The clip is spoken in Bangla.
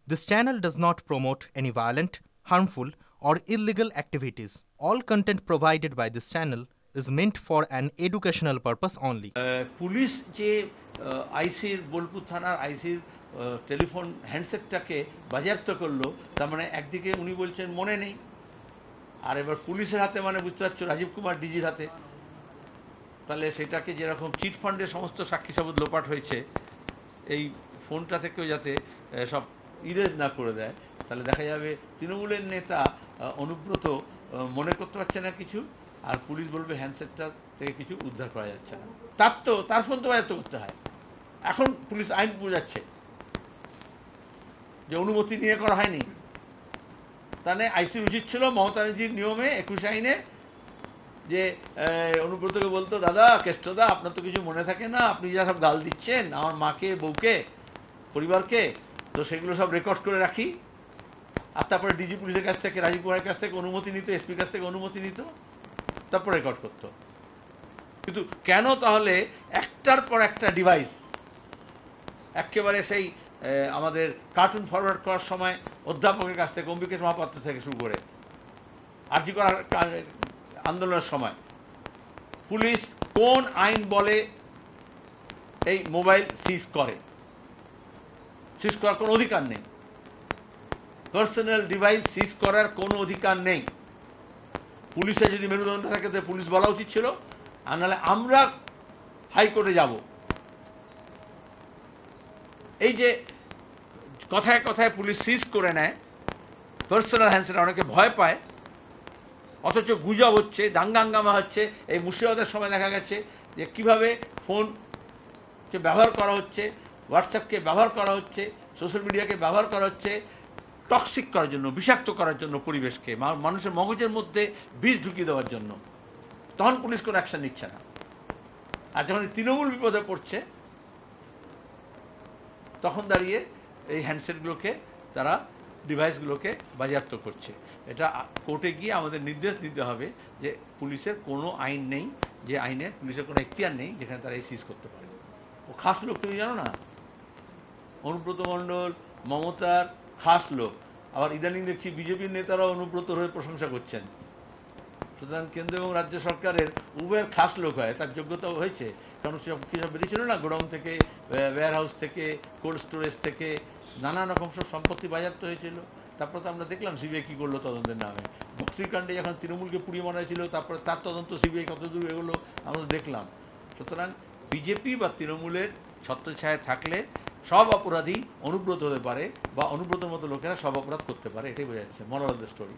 This channel does not promote any violent, harmful, or illegal activities. All content provided by this channel is meant for an educational purpose only. Police যে আইসির বোলপুর থানার আইসির টেলিফোন হ্যান্ডসেটটাকে বাজেয়াপ্ত করলো, তার মানে একদিকে উনি বলছেন মনে নেই, আর এবার পুলিশের হাতে মানে বুঝতে পারছো রাজীব কুমার ডিজির হাতে। তাহলে সেটাকে যেরকম চিট ফান্ডের সমস্ত সাক্ষী সাবুত লোপাট হয়েছে, এই ফোনটা থেকেও যাতে সব ইরেজ না করে দেয়, তাহলে দেখা যাবে তৃণমূলের নেতা অনুব্রত মনে করতে পারছে না কিছু, আর পুলিশ বলবে হ্যান্ডসেটটা থেকে কিছু উদ্ধার করা যাচ্ছে না। তার ফোন তো বাজেয়াপ্ত করতে হয়। এখন পুলিশ আইন বোঝাচ্ছে যে অনুমতি নিয়ে করা হয়নি। তাহলে আইসির উচিত ছিল মমতা ব্যানার্জির নিয়মে 21 আইনে যে অনুব্রতকে বলতো, দাদা কেষ্টদা আপনার তো কিছু মনে থাকে না, আপনি যা সব গাল দিচ্ছেন আমার মাকে, বউকে, পরিবারকে, তো সেগুলো সব রেকর্ড করে রাখি। আর তারপরে ডিজি পুলিশের কাছ থেকে, রাজীব কুমারের কাছ থেকে অনুমতি নিত, এসপির কাছ থেকে অনুমতি নিত, তারপর রেকর্ড করতো। কিন্তু কেন তাহলে একটার পর একটা ডিভাইস একেবারে সেই আমাদের কার্টুন ফরওয়ার্ড করার সময় অধ্যাপকের কাছ থেকে, অম্বিকেশ মহাপাত্র থেকে শুরু করে আরজি করার আন্দোলনের সময় পুলিশ কোন আইন বলে এই মোবাইল সিজ করে? সিজ করার কোনো অধিকার নেই। পার্সোনাল ডিভাইস সিজ করার কোনো অধিকার নেই। পুলিশের যদি মেরুদণ্ড থাকে তো পুলিশ বলা উচিত ছিল, আর নাহলে আমরা হাইকোর্টে যাব। এই যে কথায় কথায় পুলিশ সিজ করে নেয় পার্সোনাল হ্যান্ডসেট, অনেকে ভয় পায়, অথচ গুজব হচ্ছে, দাঙ্গা হাঙ্গামা হচ্ছে। এই মুর্শিদাবাদের সময় দেখা গেছে যে কীভাবে ফোনকে ব্যবহার করা হচ্ছে, হোয়াটসঅ্যাপকে ব্যবহার করা হচ্ছে, সোশ্যাল মিডিয়াকে ব্যবহার করা হচ্ছে টক্সিক করার জন্য, বিষাক্ত করার জন্য, পরিবেশকে, মানুষের মগজের মধ্যে বিষ ঢুকিয়ে দেওয়ার জন্য। তখন পুলিশ কোনো অ্যাকশন নিচ্ছে না। আর যখন তৃণমূল বিপদে পড়ছে তখন দাঁড়িয়ে এই হ্যান্ডসেটগুলোকে, তারা ডিভাইসগুলোকে বাজেয়াপ্ত করছে। এটা কোর্টে গিয়ে আমাদের নির্দেশ দিতে হবে যে পুলিশের কোনো আইন নেই, যে আইনে পুলিশের কোনো এখতিয়ার নেই যেখানে তারা এই সিজ করতে পারে। ও খাস লোক, তুমি জানো না, অনুব্রত মণ্ডল মমতার খাস লোক। আবার ইদানিং দেখছি বিজেপির নেতারাও অনুব্রতর হয়ে প্রশংসা করছেন। সুতরাং কেন্দ্র এবং রাজ্য সরকারের উভয়ের খাস লোক হয়, তার যোগ্যতাও হয়েছে। কারণ সব কী সব বেরিয়েছিল না, গোডাউন থেকে, ওয়্যার হাউস থেকে, কোল্ড স্টোরেজ থেকে নানান রকম সব সম্পত্তি বাজেয়াপ্ত হয়েছিল। তারপর তো আমরা দেখলাম সিবিআই কী করলো তদন্তের নামে। বক্সিরকাণ্ডে যখন তৃণমূলকে পুড়িয়ে মারা ছিল, তারপরে তার তদন্ত সিবিআই কতদূর এগুলো আমরা দেখলাম। সুতরাং বিজেপি বা তৃণমূলের ছত্রছায়ায় থাকলে সব অপরাধী অনুব্রত হতে পারে, বা অনুব্রতের মতো লোকেরা সব অপরাধ করতে পারে, এটাই বোঝা যাচ্ছে। Moral of the story.